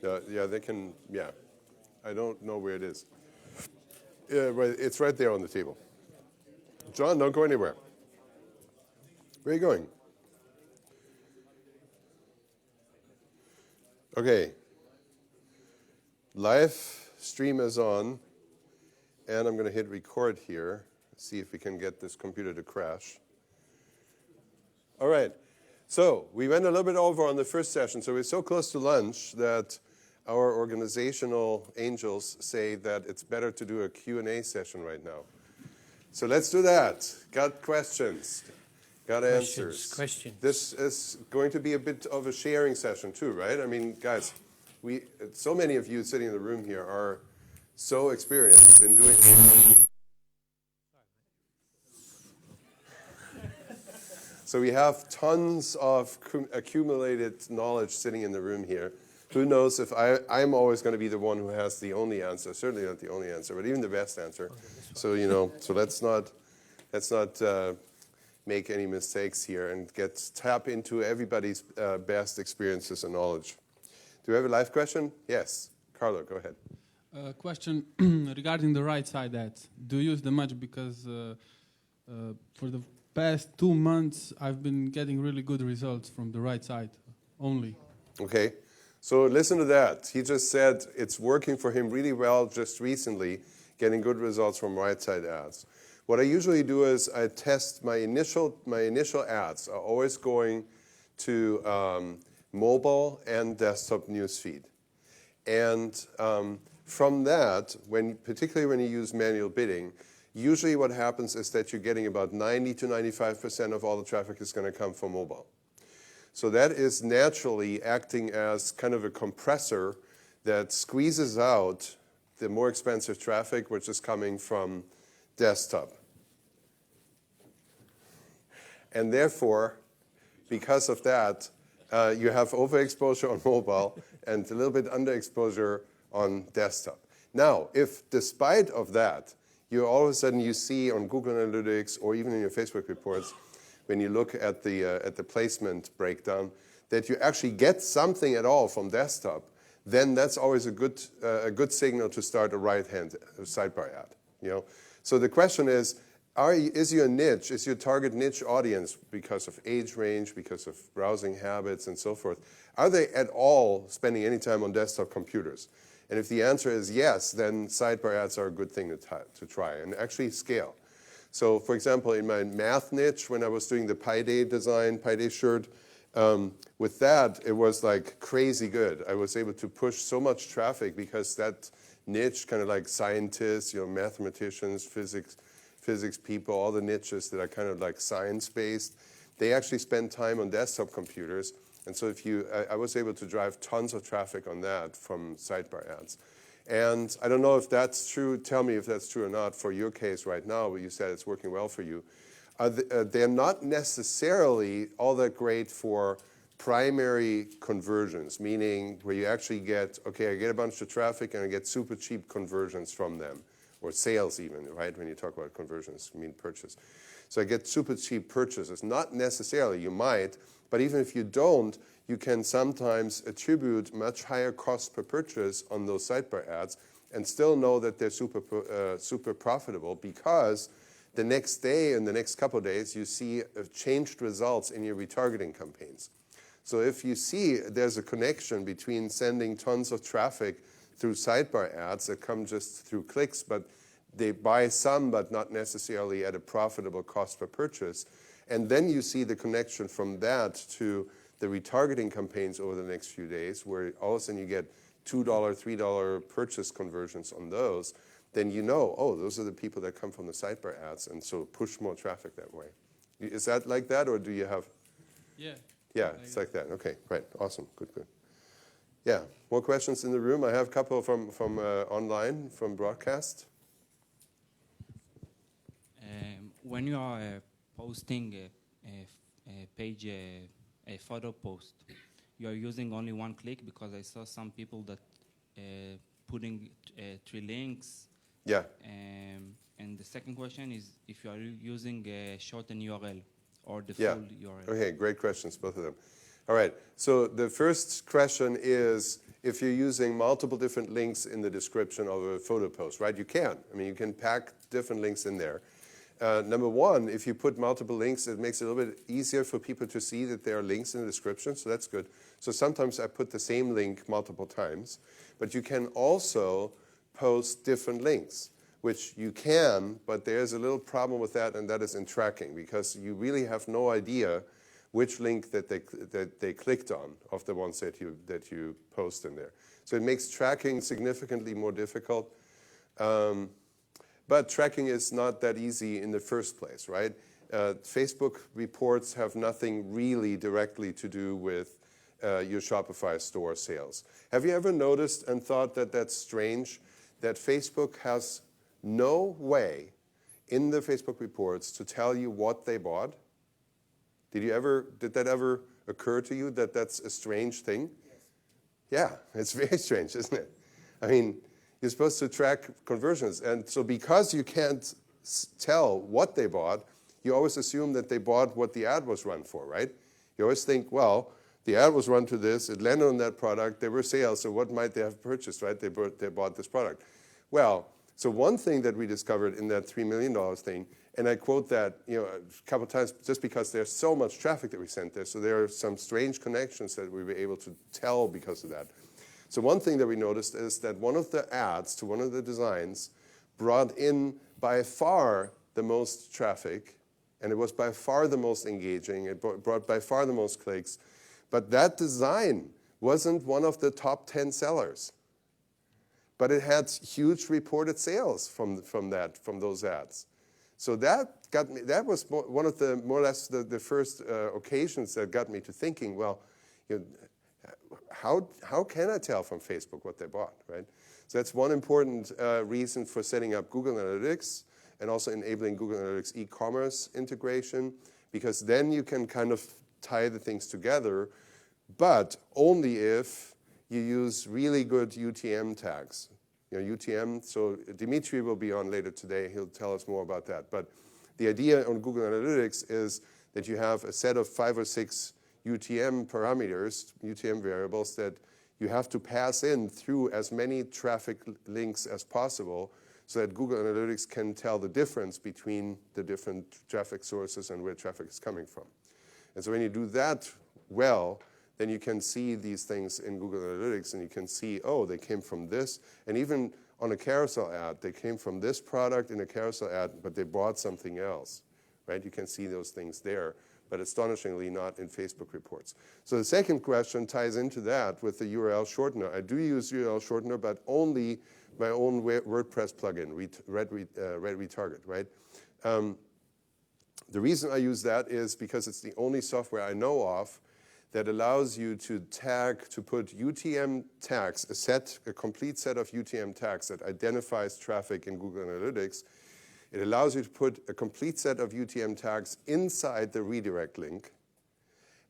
Yeah, they can, yeah. I don't know where it is. Yeah, right, it's right there on the table. John, don't go anywhere. Where are you going? Okay. Live stream is on, and I'm going to hit record here, see if we can get this computer to crash. All right. So we went a little bit over on the first session. So we're so close to lunch that our organizational angels say that it's better to do a Q&A session right now. So let's do that. Got questions? Got answers? Questions. This is going to be a bit of a sharing session too, right? I mean, guys, so many of you sitting in the room here are so experienced in doing. So we have tons of accumulated knowledge sitting in the room here. Who knows if I'm always going to be the one who has the only answer, certainly not the only answer, but even the best answer. So, so let's not make any mistakes here and tap into everybody's best experiences and knowledge. Do we have a live question? Yes. Carlo, go ahead. Question regarding the right side ads. Do you use them much? Because for the past 2 months, I've been getting really good results from the right side only. Okay. So listen to that. He just said it's working for him really well just recently, getting good results from right side ads. What I usually do is I test my initial ads are always going to mobile and desktop newsfeed. And from that, particularly when you use manual bidding, usually what happens is that you're getting about 90 to 95% of all the traffic is going to come from mobile. So that is naturally acting as kind of a compressor that squeezes out the more expensive traffic, which is coming from desktop. And therefore, because of that, you have overexposure on mobile and a little bit underexposure on desktop. Now, if despite of that, all of a sudden you see on Google Analytics or even in your Facebook reports, when you look at the placement breakdown, that you actually get something at all from desktop, then that's always a good signal to start a right-hand sidebar ad. So the question is your target niche audience, because of age range, because of browsing habits, and so forth, are they at all spending any time on desktop computers? And if the answer is yes, then sidebar ads are a good thing to try and actually scale. So, for example, in my math niche, when I was doing the Pi Day design, Pi Day shirt, with that, it was like crazy good. I was able to push so much traffic because that niche, kind of like scientists, mathematicians, physics people, all the niches that are kind of like science-based, they actually spend time on desktop computers. And so I was able to drive tons of traffic on that from sidebar ads. And I don't know if that's true. Tell me if that's true or not for your case right now, but you said it's working well for you. They're not necessarily all that great for primary conversions, meaning where you actually I get a bunch of traffic and I get super cheap conversions from them, or sales even, right? When you talk about conversions, you mean purchase. So I get super cheap purchases. Not necessarily, you might, but even if you don't, you can sometimes attribute much higher cost per purchase on those sidebar ads and still know that they're super profitable, because the next day and the next couple of days you see changed results in your retargeting campaigns. So if you see there's a connection between sending tons of traffic through sidebar ads that come just through clicks, but they buy some but not necessarily at a profitable cost per purchase, and then you see the connection from that to the retargeting campaigns over the next few days, where all of a sudden you get $2, $3 purchase conversions on those, then you know, those are the people that come from the sidebar ads, and so push more traffic that way. Is that like that, or do you have? Yeah. Yeah, it's like that. Okay, right. Awesome. Good. Yeah. More questions in the room? I have a couple from online, from broadcast. When you are posting a page, a photo post, you are using only one click, because I saw some people that putting 3 links. Yeah. And the second question is if you are using a shortened URL or the Yeah. full URL. Okay, great questions, both of them. All right, so the first question is if you're using multiple different links in the description of a photo post, right? You can. I mean, you can pack different links in there. Number one, if you put multiple links, it makes it a little bit easier for people to see that there are links in the description, so that's good. So sometimes I put the same link multiple times, but you can also post different links, which you can, but there's a little problem with that, and that is in tracking, because you really have no idea which link that they clicked on of the ones that you post in there. So it makes tracking significantly more difficult. But tracking is not that easy in the first place, right? Facebook reports have nothing really directly to do with your Shopify store sales. Have you ever noticed and thought that that's strange, that Facebook has no way in the Facebook reports to tell you what they bought? Did that ever occur to you that that's a strange thing? Yes. Yeah, it's very strange, isn't it? I mean, you're supposed to track conversions. And so because you can't tell what they bought, you always assume that they bought what the ad was run for, right? You always think, well, the ad was run to this, it landed on that product, there were sales, so what might they have purchased, right? They bought this product. Well, so one thing that we discovered in that $3 million thing, and I quote that a couple of times just because there's so much traffic that we sent there, so there are some strange connections that we were able to tell because of that. So one thing that we noticed is that one of the ads to one of the designs brought in by far the most traffic, and it was by far the most engaging, it brought by far the most clicks, but that design wasn't one of the top 10 sellers. But it had huge reported sales from those ads. So that got me. That was one of the more or less the first occasions that got me to thinking. Well, how can I tell from Facebook what they bought, right? So that's one important reason for setting up Google Analytics and also enabling Google Analytics e-commerce integration, because then you can kind of tie the things together, but only if you use really good UTM tags. UTM, so Dimitri will be on later today. He'll tell us more about that. But the idea on Google Analytics is that you have a set of 5 or 6 UTM parameters, UTM variables, that you have to pass in through as many traffic links as possible so that Google Analytics can tell the difference between the different traffic sources and where traffic is coming from. And so when you do that well, then you can see these things in Google Analytics, and you can see, oh, they came from this. And even on a carousel ad, they came from this product in a carousel ad, but they bought something else, right? You can see those things there, but astonishingly not in Facebook reports. So the second question ties into that with the URL shortener. I do use URL shortener, but only my own WordPress plugin, Red Retarget, right? The reason I use that is because it's the only software I know of that allows you to put UTM tags, a complete set of UTM tags that identifies traffic in Google Analytics. It allows you to put a complete set of UTM tags inside the redirect link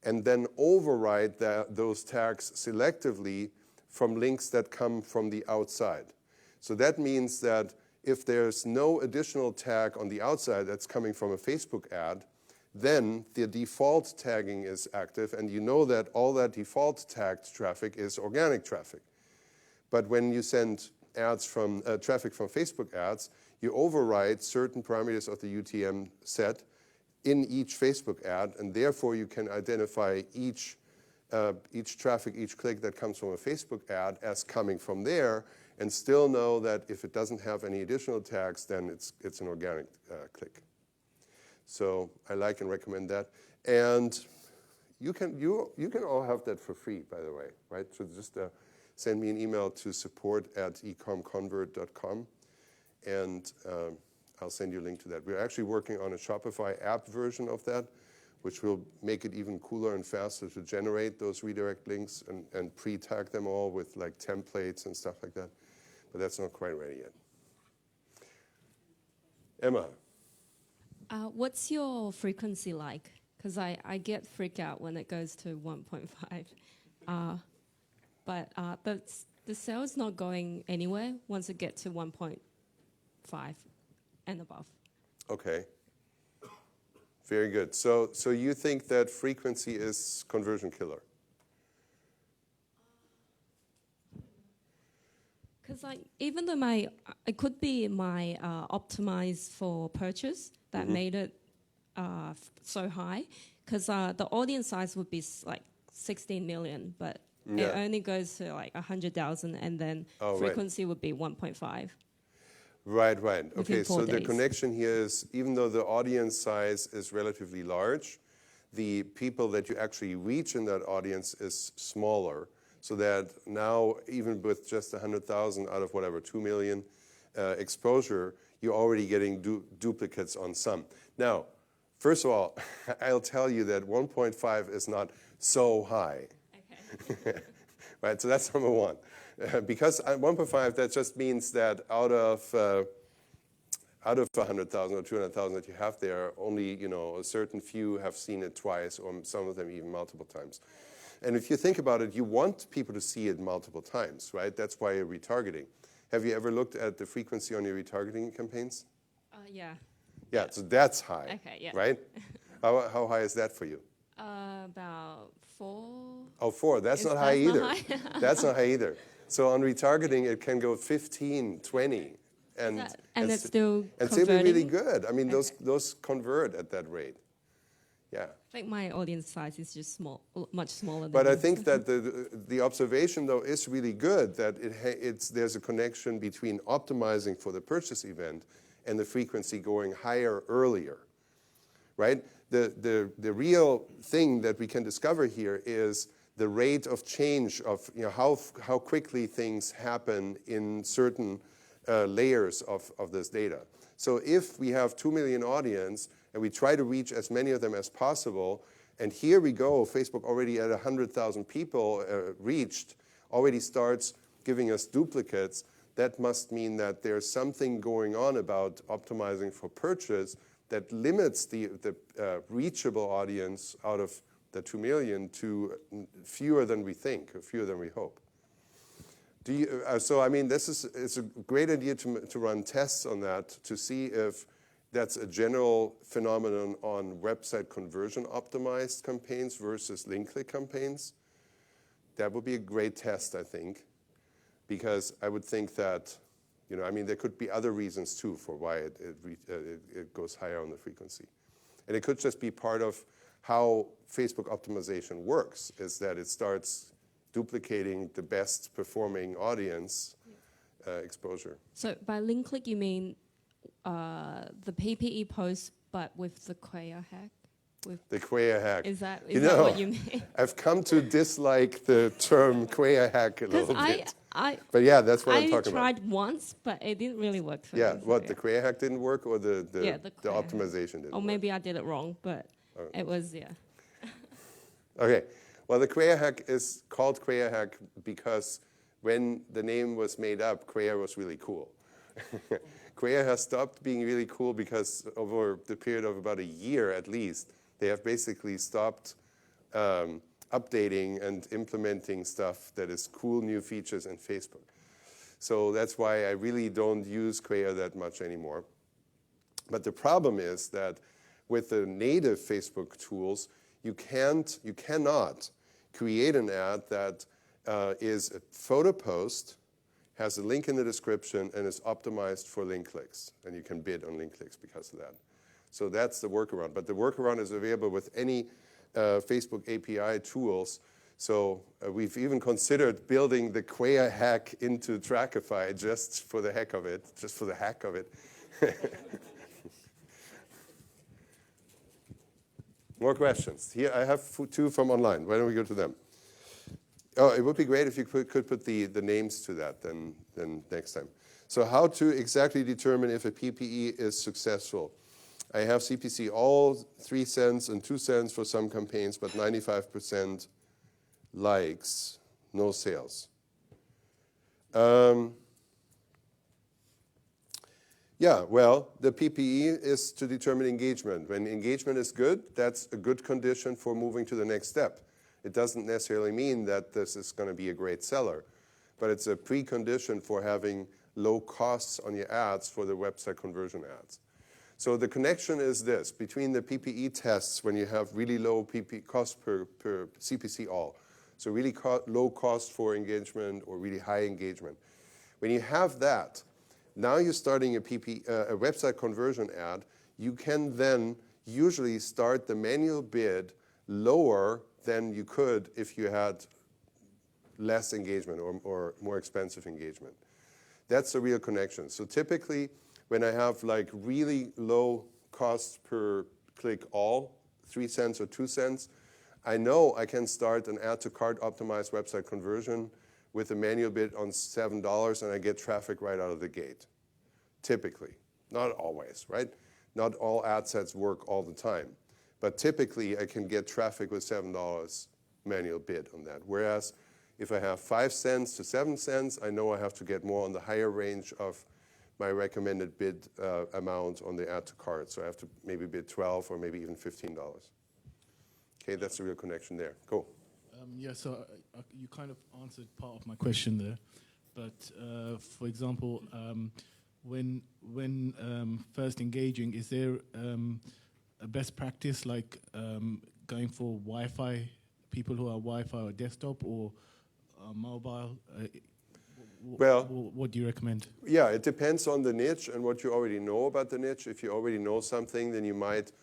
and then override those tags selectively from links that come from the outside. So that means that if there's no additional tag on the outside that's coming from a Facebook ad, then the default tagging is active, and you know that all that default tagged traffic is organic traffic. But when you send ads from traffic from Facebook ads, you override certain parameters of the UTM set in each Facebook ad, and therefore you can identify each traffic, each click that comes from a Facebook ad as coming from there, and still know that if it doesn't have any additional tags, then it's an organic click. So I like and recommend that. And you can all have that for free, by the way, right? So just send me an email to support@ecomconvert.com, and I'll send you a link to that. We're actually working on a Shopify app version of that, which will make it even cooler and faster to generate those redirect links and pre-tag them all with like templates and stuff like that. But that's not quite ready yet. Emma. What's your frequency like? Because I get freaked out when it goes to 1.5. But the sales not going anywhere once it gets to 1.5 and above. Okay. Very good. So you think that frequency is conversion killer? Because like even though it could be my optimized for purchase that made it so high, because the audience size would be like 16 million, but it Yeah. only goes to like 100,000, and then Oh, right. frequency would be 1.5. Right. Within Okay, 4 so the days. connection here is, even though the audience size is relatively large, the people that you actually reach in that audience is smaller, so that now, even with just 100,000 out of whatever, 2 million exposure, you're already getting duplicates on some. Now, first of all, I'll tell you that 1.5 is not so high. Okay. Right, so that's number one. Because 1.5, that just means that out of 100,000 or 200,000 that you have there, only a certain few have seen it twice, or some of them even multiple times. And if you think about it, you want people to see it multiple times, right? That's why you're retargeting. Have you ever looked at the frequency on your retargeting campaigns? Yeah. Yeah, so that's high. Okay, yeah. Right? How high is that for you? About 4. Oh, 4. That's Is not high that either. not high? That's not high either. So on retargeting, it can go 15, 20. And it's still and still be really converting? good. I mean, those convert at that rate. Yeah. I think my audience size is just much smaller than But I yours. think that the observation, though, is really good, that there's a connection between optimizing for the purchase event and the frequency going higher earlier, right? The real thing that we can discover here is the rate of change of how quickly things happen in certain layers of this data. So if we have 2 million audience and we try to reach as many of them as possible, and here we go, Facebook already at 100,000 people reached, already starts giving us duplicates, that must mean that there's something going on about optimizing for purchase that limits the reachable audience out of the 2 million to fewer than we think, or fewer than we hope. So I mean, it's a great idea to run tests on that to see if that's a general phenomenon on website conversion optimized campaigns versus link click campaigns. That would be a great test, I think, because I would think that, I mean, there could be other reasons too for why it goes higher on the frequency. And it could just be part of how Facebook optimization works, is that it starts duplicating the best performing audience exposure. So by link click, you mean the PPE post, but with the Quaya hack? The Quaya hack. Is that what you mean? I've come to dislike the term Quaya hack a little bit. But yeah, that's what I'm talking about. I tried once, but it didn't really work for me. Yeah, so what, the Quaya hack didn't work, or the Quaya optimization didn't Or work? maybe I did it wrong, but it was, yeah. Okay, well, the Quaya hack is called Quaya hack because when the name was made up, Quaya was really cool. Quaya has stopped being really cool because over the period of about a year at least, they have basically stopped updating and implementing stuff that is cool new features in Facebook. So that's why I really don't use Quaya that much anymore. But the problem is that with the native Facebook tools, you cannot create an ad that is a photo post, has a link in the description, and is optimized for link clicks. And you can bid on link clicks because of that. So that's the workaround. But the workaround is available with any Facebook API tools. So we've even considered building the Quaya hack into Trackify just for the heck of it, More questions. Here I have 2 from online. Why don't we go to them? Oh, it would be great if you could put the names to that then next time. So how to exactly determine if a PPE is successful? I have CPC all 3 cents and 2 cents for some campaigns, but 95% likes, no sales. Yeah, well, the PPE is to determine engagement. When engagement is good, that's a good condition for moving to the next step. It doesn't necessarily mean that this is going to be a great seller, but it's a precondition for having low costs on your ads for the website conversion ads. So the connection is this, between the PPE tests when you have really low cost per CPC all, so really low cost for engagement or really high engagement. When you have that, now you're starting a website conversion ad. You can then usually start the manual bid lower than you could if you had less engagement or more expensive engagement. That's the real connection. So typically, when I have like really low cost per click all, 3 cents or 2 cents, I know I can start an add to cart optimized website conversion with a manual bid on $7 and I get traffic right out of the gate. Typically, not always, right? Not all ad sets work all the time. But typically, I can get traffic with $7 manual bid on that. Whereas if I have 5 cents to 7 cents, I know I have to get more on the higher range of my recommended bid amount on the add to cart. So I have to maybe bid $12 or maybe even $15. Okay, that's the real connection there. Cool. Yeah, so you kind of answered part of my question there. But for example, when first engaging, is there a best practice like going for Wi-Fi, people who are Wi-Fi or desktop or mobile? Well, what do you recommend? Yeah, it depends on the niche and what you already know about the niche. If you already know something, then you might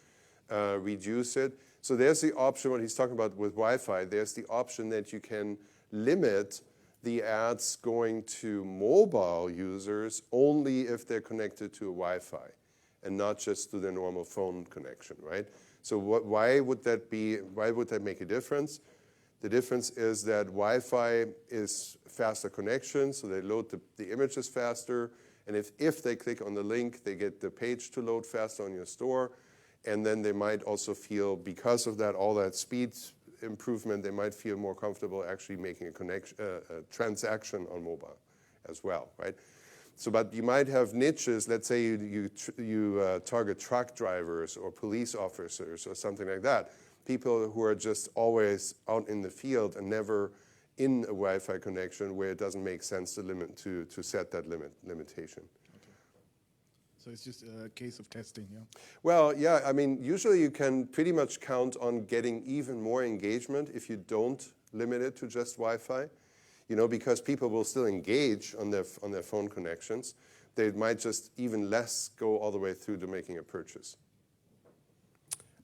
reduce it. So there's the option, what he's talking about with Wi-Fi, there's the option that you can limit the ads going to mobile users only if they're connected to a Wi-Fi and not just to the normal phone connection, right? So why would that be? Why would that make a difference? The difference is that Wi-Fi is faster connection, so they load the images faster. And if they click on the link, they get the page to load faster on your store. And then they might also feel, because of that, all that speed improvement, they might feel more comfortable actually making a transaction on mobile as well, right? So, but you might have niches. Let's say you target truck drivers or police officers or something like that. People who are just always out in the field and never in a Wi-Fi connection where it doesn't make sense to set that limitation. Okay. So it's just a case of testing, yeah? Well, yeah, I mean, usually you can pretty much count on getting even more engagement if you don't limit it to just Wi-Fi, you know, because people will still engage on their phone connections. They might just even less go all the way through to making a purchase.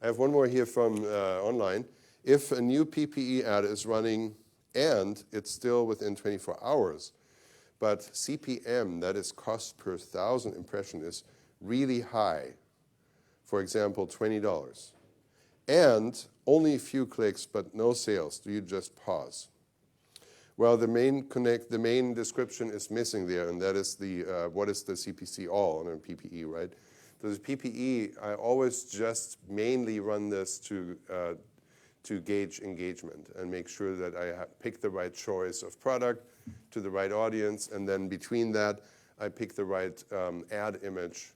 I have one more here from online. If a new PPE ad is running and it's still within 24 hours, but CPM, that is cost per 1,000 impression, is really high, for example, $20, and only a few clicks but no sales, do you just pause? Well, the main description is missing there, and that is the what is the CPC all on a PPE, right? So the PPE, I always just mainly run this to gauge engagement and make sure that I pick the right choice of product to the right audience, and then between that, I pick the right ad image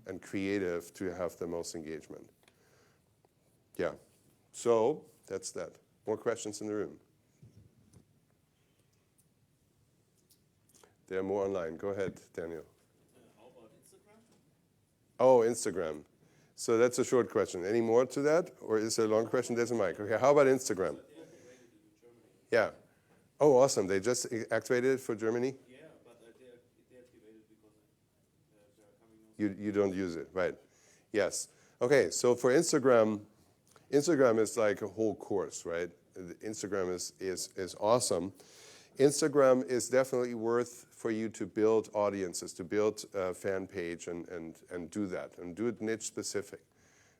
and creative to have the most engagement. Yeah, so that's that. More questions in the room? There are more online. Go ahead, Daniel. How about Instagram? Oh, Instagram. So that's a short question. Any more to that? Or is there a long question? There's a mic. Okay, how about Instagram? Yeah. Oh, awesome. They just activated it for Germany? Yeah, but they deactivated because they are coming. You don't use it, right? Yes. Okay, so for Instagram is like a whole course, right? Instagram is awesome. Instagram is definitely worth for you to build audiences, to build a fan page and do that, and do it niche specific,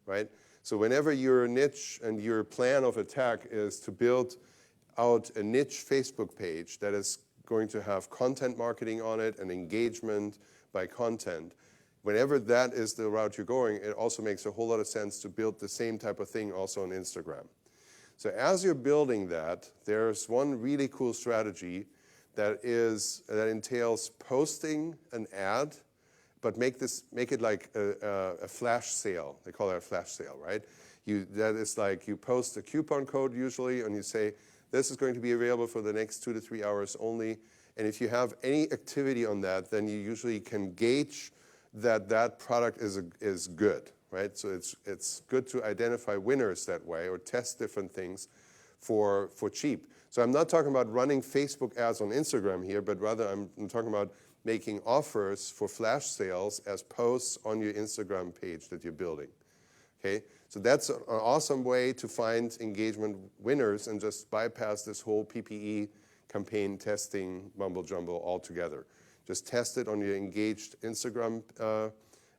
right? So whenever your niche and your plan of attack is to build out a niche Facebook page that is going to have content marketing on it and engagement by content, whenever that is the route you're going, it also makes a whole lot of sense to build the same type of thing also on Instagram. So as you're building that, there's one really cool strategy that entails posting an ad, but make it like a flash sale. They call it a flash sale, right? That is like you post a coupon code usually, and you say, this is going to be available for the next 2 to 3 hours only. And if you have any activity on that, then you usually can gauge that product is good. Right? So it's good to identify winners that way or test different things for cheap. So I'm not talking about running Facebook ads on Instagram here, but rather I'm talking about making offers for flash sales as posts on your Instagram page that you're building. Okay, so that's an awesome way to find engagement winners and just bypass this whole PPE campaign testing mumbo jumbo altogether. Just test it on your engaged Instagram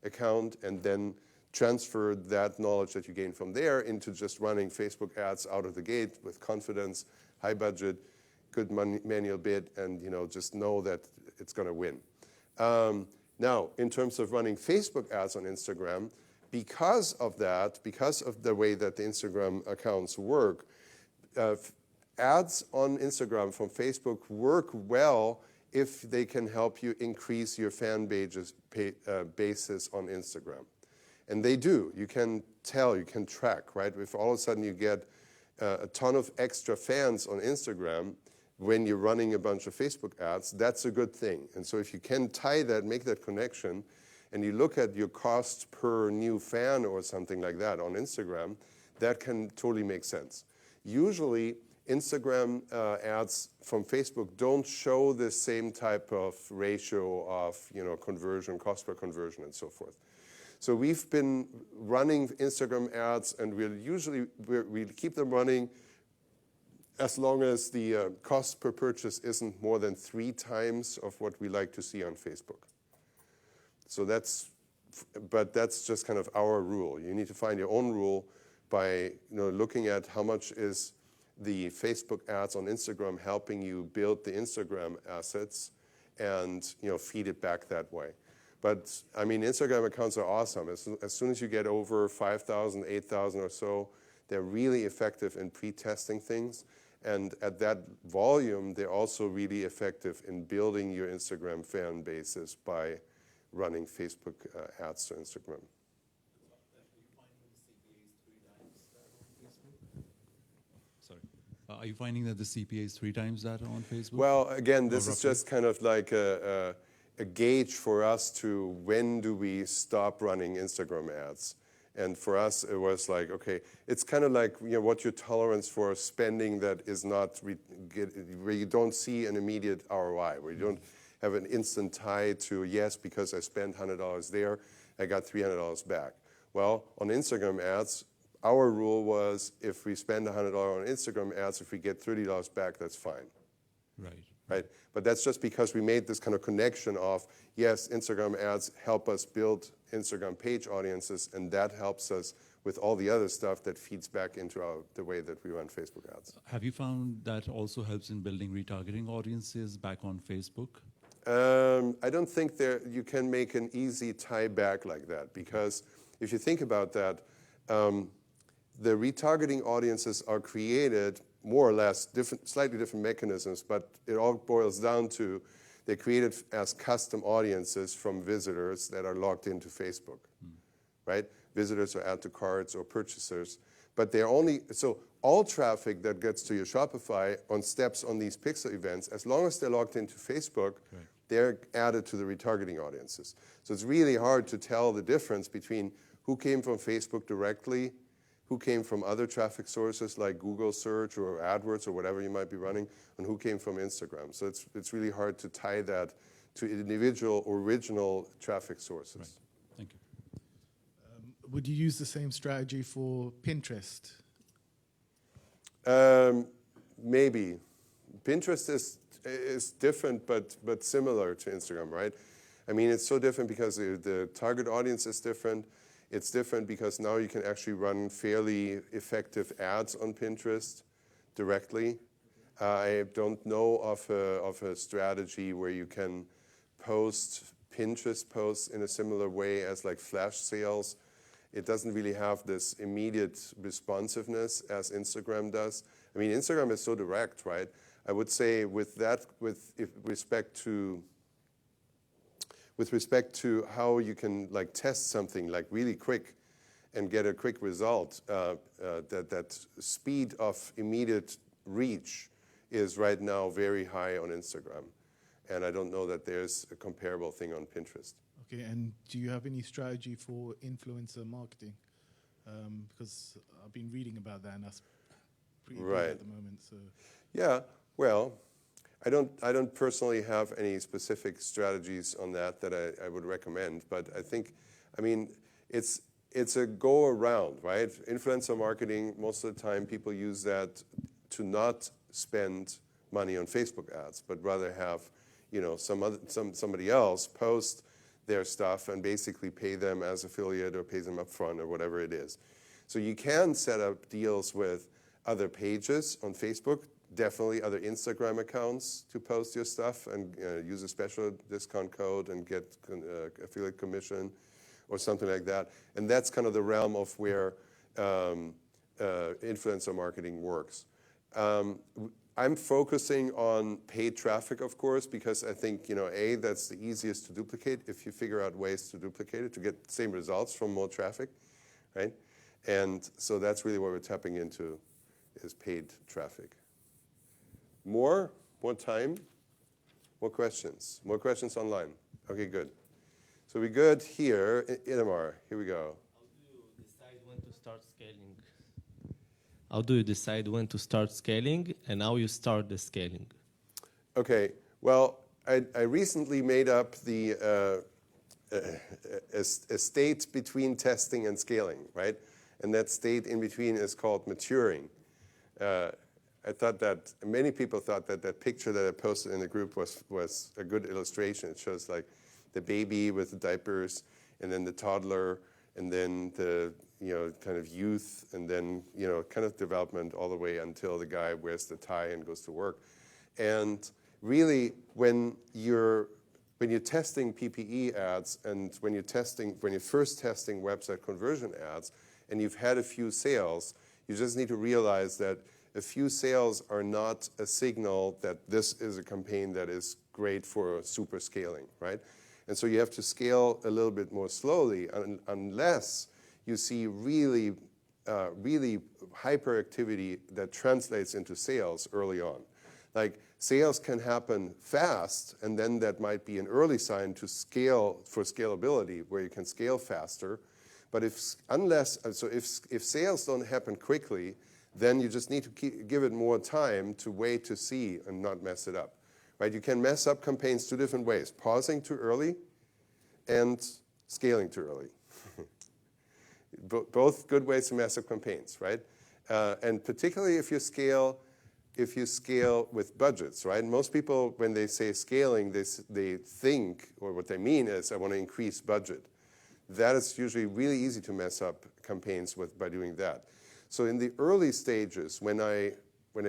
account and then transfer that knowledge that you gain from there into just running Facebook ads out of the gate with confidence, high budget, good manual bid, and just know that it's going to win. Now, in terms of running Facebook ads on Instagram, because of the way that the Instagram accounts work, ads on Instagram from Facebook work well if they can help you increase your fan bases on Instagram. And they do. You can tell, you can track, right? If all of a sudden you get a ton of extra fans on Instagram when you're running a bunch of Facebook ads, that's a good thing. And so if you can tie that, make that connection, and you look at your cost per new fan or something like that on Instagram, that can totally make sense. Usually, Instagram ads from Facebook don't show the same type of ratio of conversion, cost per conversion, and so forth. So we've been running Instagram ads, and we'll keep them running as long as the cost per purchase isn't more than 3 times of what we like to see on Facebook. So that's just kind of our rule. You need to find your own rule by looking at how much is the Facebook ads on Instagram helping you build the Instagram assets and feed it back that way. But I mean, Instagram accounts are awesome. As soon as you get over 5,000, 8,000 or so, they're really effective in pre-testing things. And at that volume, they're also really effective in building your Instagram fan bases by running Facebook ads to Instagram. Are you finding that the CPA is 3 times that on Facebook? Well, again, this is just kind of like a gauge for us to when do we stop running Instagram ads. And for us, it was like, okay, it's kind of like what your tolerance for spending that is not, where you don't see an immediate ROI, where you don't have an instant tie to, yes, because I spent $100 there, I got $300 back. Well, on Instagram ads, our rule was if we spend $100 on Instagram ads, if we get $30 back, that's fine. Right? But that's just because we made this kind of connection of, yes, Instagram ads help us build Instagram page audiences, and that helps us with all the other stuff that feeds back into the way that we run Facebook ads. Have you found that also helps in building retargeting audiences back on Facebook? I don't think you can make an easy tie back like that, because if you think about that, the retargeting audiences are created more or less slightly different mechanisms, but it all boils down to they're created as custom audiences from visitors that are logged into Facebook, right? Visitors or add to carts or purchasers, but so all traffic that gets to your Shopify on steps on these pixel events, as long as they're logged into Facebook, they're added to the retargeting audiences. So it's really hard to tell the difference between who came from Facebook directly, who came from other traffic sources like Google search or AdWords or whatever you might be running, and who came from Instagram. So it's really hard to tie that to individual original traffic sources. Right. Thank you. Would you use the same strategy for Pinterest? Maybe. Pinterest is different but similar to Instagram, right? I mean, it's so different because the target audience is different. It's different because now you can actually run fairly effective ads on Pinterest directly. I don't know of a strategy where you can post Pinterest posts in a similar way as like flash sales. It doesn't really have this immediate responsiveness as Instagram does. I mean, Instagram is so direct, right? I would say with respect to how you can like test something like really quick and get a quick result, that speed of immediate reach is right now very high on Instagram. And I don't know that there's a comparable thing on Pinterest. Okay, and do you have any strategy for influencer marketing? Because I've been reading about that, and that's pretty big at the moment. So Yeah, well, I don't personally have any specific strategies on that I would recommend, but I think, I mean, it's a go around, right? Influencer marketing, most of the time people use that to not spend money on Facebook ads, but rather have, you know, somebody else post their stuff and basically pay them as affiliate or pay them up front or whatever it is. So you can set up deals with other pages on Facebook, definitely other Instagram accounts to post your stuff and use a special discount code and get affiliate commission or something like that. And that's kind of the realm of where influencer marketing works. I'm focusing on paid traffic, of course, because I think, you know, that's the easiest to duplicate if you figure out ways to duplicate it, to get the same results from more traffic, right? And so that's really what we're tapping into, is paid traffic. More time, more questions online. Okay, good. So we're good here. Itamar, here we go. How do you decide when to start scaling and how you start the scaling? Okay, well, I recently made up a state between testing and scaling, right? And that state in between is called maturing. I thought that many people thought that that picture that I posted in the group was a good illustration. It shows like the baby with the diapers, and then the toddler, and then the kind of youth, and then kind of development all the way until the guy wears the tie and goes to work. And really, when you're testing PPE ads, and when you're first testing website conversion ads, and you've had a few sales, you just need to realize that a few sales are not a signal that this is a campaign that is great for super scaling, right? And so you have to scale a little bit more slowly unless you see really hyperactivity that translates into sales early on. Like sales can happen fast, and then that might be an early sign to scale for scalability, where you can scale faster. But if sales don't happen quickly, then you just need to give it more time to wait to see and not mess it up, right? You can mess up campaigns two different ways: pausing too early and scaling too early. Both good ways to mess up campaigns, right? And particularly if you scale with budgets, right? Most people, when they say scaling, they think, or what they mean is, I want to increase budget. That is usually really easy to mess up campaigns by doing that. So in the early stages, when I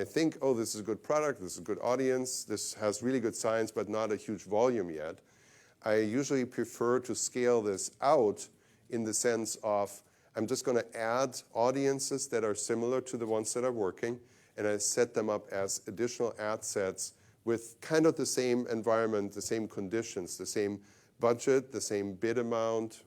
think, oh, this is a good product, this is a good audience, this has really good science, but not a huge volume yet, I usually prefer to scale this out in the sense of, I'm just going to add audiences that are similar to the ones that are working, and I set them up as additional ad sets with kind of the same environment, the same conditions, the same budget, the same bid amount.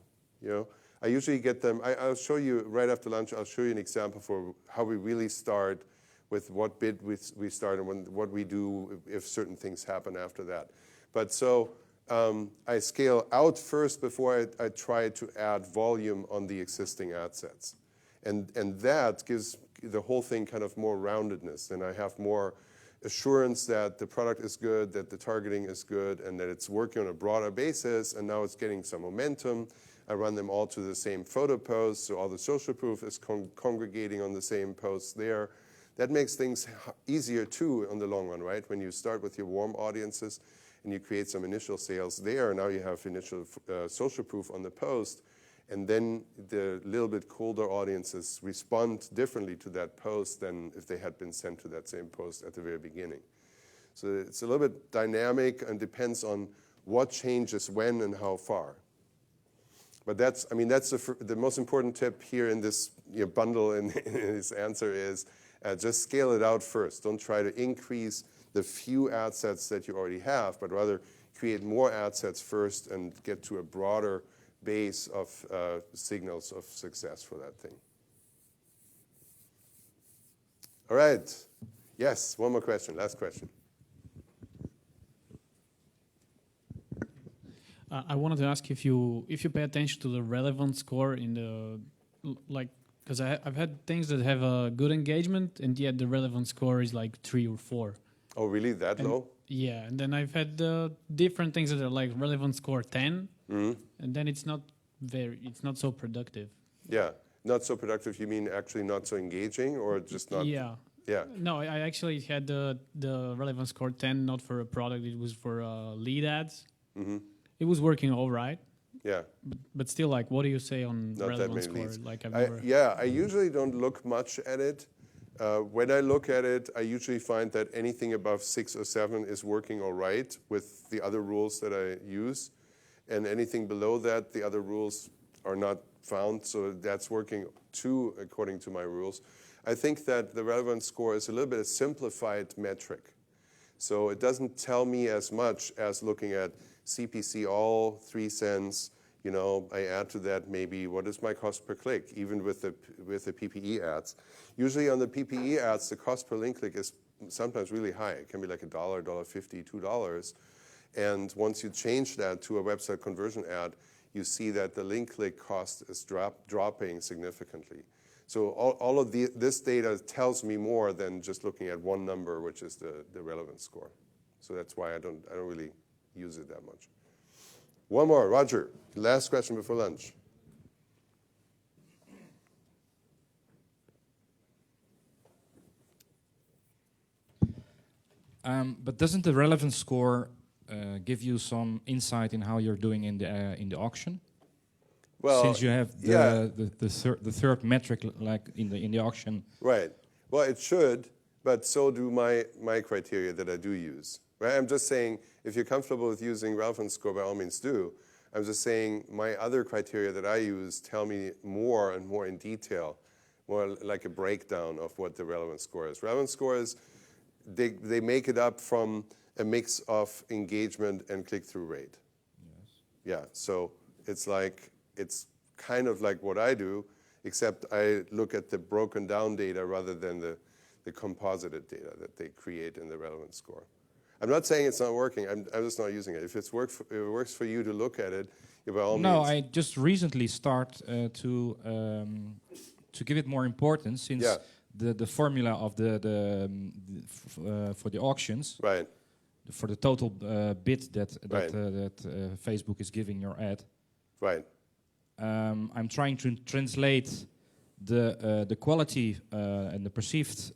I usually get them. I'll show you right after lunch. I'll show you an example for how we really start, with what bid we start, and what we do if certain things happen after that. But so I scale out first before I try to add volume on the existing ad sets. And that gives the whole thing kind of more roundedness. And I have more assurance that the product is good, that the targeting is good, and that it's working on a broader basis, and now it's getting some momentum. I run them all to the same photo post, so all the social proof is congregating on the same posts there. That makes things easier too in the long run, right? When you start with your warm audiences and you create some initial sales there, now you have initial social proof on the post, and then the little bit colder audiences respond differently to that post than if they had been sent to that same post at the very beginning. So it's a little bit dynamic and depends on what changes when and how far. But that's the most important tip here in this bundle in his answer is just scale it out first. Don't try to increase the few ad sets that you already have, but rather create more ad sets first and get to a broader base of signals of success for that thing. All right. Yes, one more question. Last question. I wanted to ask if you pay attention to the relevance score in the because I've had things that have a good engagement and yet the relevance score is like 3 or 4. Oh, really? That And- low? Yeah, and then I've had different things that are like relevance score 10, and then it's not so productive. Yeah. Not so productive, you mean actually not so engaging or just not? Yeah. Yeah. No, I actually had the relevance score 10 not for a product, it was for lead ads. It was working all right, Yeah. but still, like, what do you say on Not that relevance many score? leads. Like, I've never. I usually don't look much at it. When I look at it, I usually find that anything above 6 or 7 is working all right with the other rules that I use. And anything below that, the other rules are not found. So that's working too, according to my rules. I think that the relevance score is a little bit a simplified metric. So it doesn't tell me as much as looking at CPC all, 3 cents. You know, I add to that maybe what is my cost per click, even with the PPE ads. Usually on the PPE ads, the cost per link click is sometimes really high. It can be like $1, $1.50, $2. And once you change that to a website conversion ad, you see that the link click cost is dropping significantly. So all of this data tells me more than just looking at one number, which is the relevance score. So that's why I don't really use it that much. One more, Roger. Last question before lunch. But doesn't the relevance score give you some insight in how you're doing in the auction? Well, since you have yeah. the third metric like in the auction. Right. Well, it should, but so do my criteria that I do use. Right. I'm just saying, if you're comfortable with using relevance score, by all means do. I'm just saying my other criteria that I use tell me more and more in detail, more like a breakdown of what the relevance score is. Relevance score is, they make it up from a mix of engagement and click-through rate. Yes. Yeah, so it's kind of like what I do, except I look at the broken down data rather than the composited data that they create in the relevance score. I'm not saying it's not working. I'm just not using it. If it works for you to look at it, by all means. No, I just recently start to give it more importance since the formula of for the auctions. Right. For the total bid that Facebook is giving your ad. Right. I'm trying to translate the quality and the perceived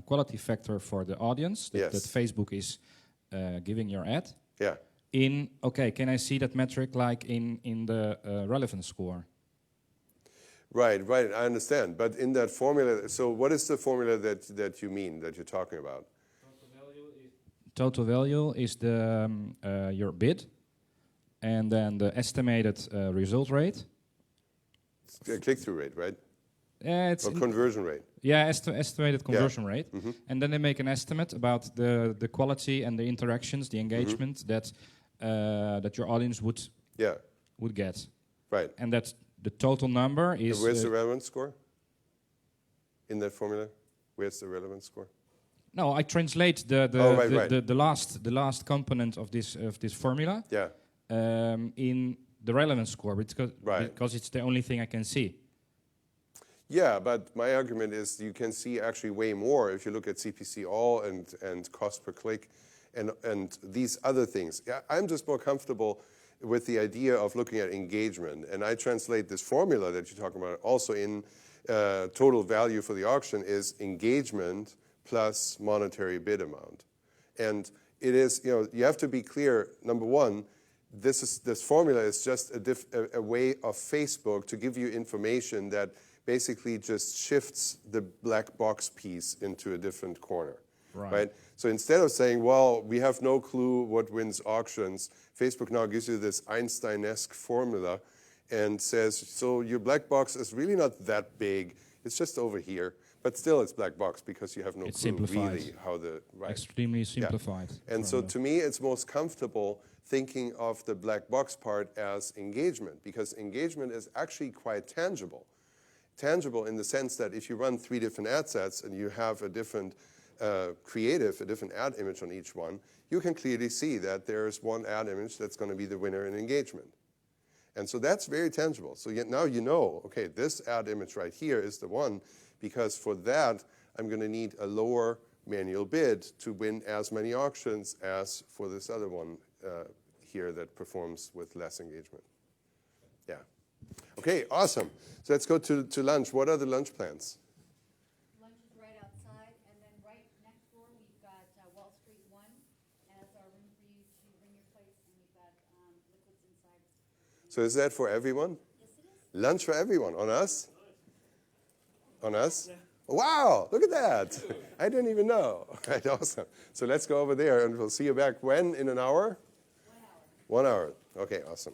quality factor for the audience that Facebook is giving your ad. Yeah. Can I see that metric like in the relevance score? Right. I understand. But in that formula, so what is the formula that you mean, that you're talking about? Total value is the your bid, and then the estimated result rate. Click-through rate, right? It's or conversion rate. Yeah, estimated conversion rate. Mm-hmm. And then they make an estimate about the quality and the interactions, the engagement that your audience would get. Right. And that the total number is. And where's the relevance score? In that formula, where's the relevance score? No, I translate the last component of this formula. Yeah. In the relevance score, because it's the only thing I can see. Yeah, but my argument is you can see actually way more if you look at CPC all and cost per click and these other things. Yeah, I'm just more comfortable with the idea of looking at engagement, and I translate this formula that you're talking about also in total value for the auction is engagement plus monetary bid amount. And it is, you have to be clear, number one, this formula is just a way of Facebook to give you information that basically just shifts the black box piece into a different corner. Right? So instead of saying, well, we have no clue what wins auctions, Facebook now gives you this Einstein-esque formula and says, so your black box is really not that big, it's just over here. But still it's black box because you have no clue really how the... Right. Extremely simplified. Yeah. And so to me it's most comfortable thinking of the black box part as engagement, because engagement is actually quite tangible. Tangible in the sense that if you run 3 different ad sets and you have a different creative, a different ad image on each one, you can clearly see that there's one ad image that's going to be the winner in engagement. And so that's very tangible. So now you know, okay, this ad image right here is the one, because for that I'm going to need a lower manual bid to win as many auctions as for this other one here that performs with less engagement. Yeah. Okay, awesome. So let's go to lunch. What are the lunch plans? Lunch is right outside, and then right next door we've got Wall Street 1 as our room for you to bring your plates, and we've got liquids inside. So is that for everyone? Yes, it is. Lunch for everyone. On us? On us? Wow, look at that. I didn't even know. Right, awesome. So let's go over there, and we'll see you back when? In an hour? 1 hour. 1 hour. Okay, awesome.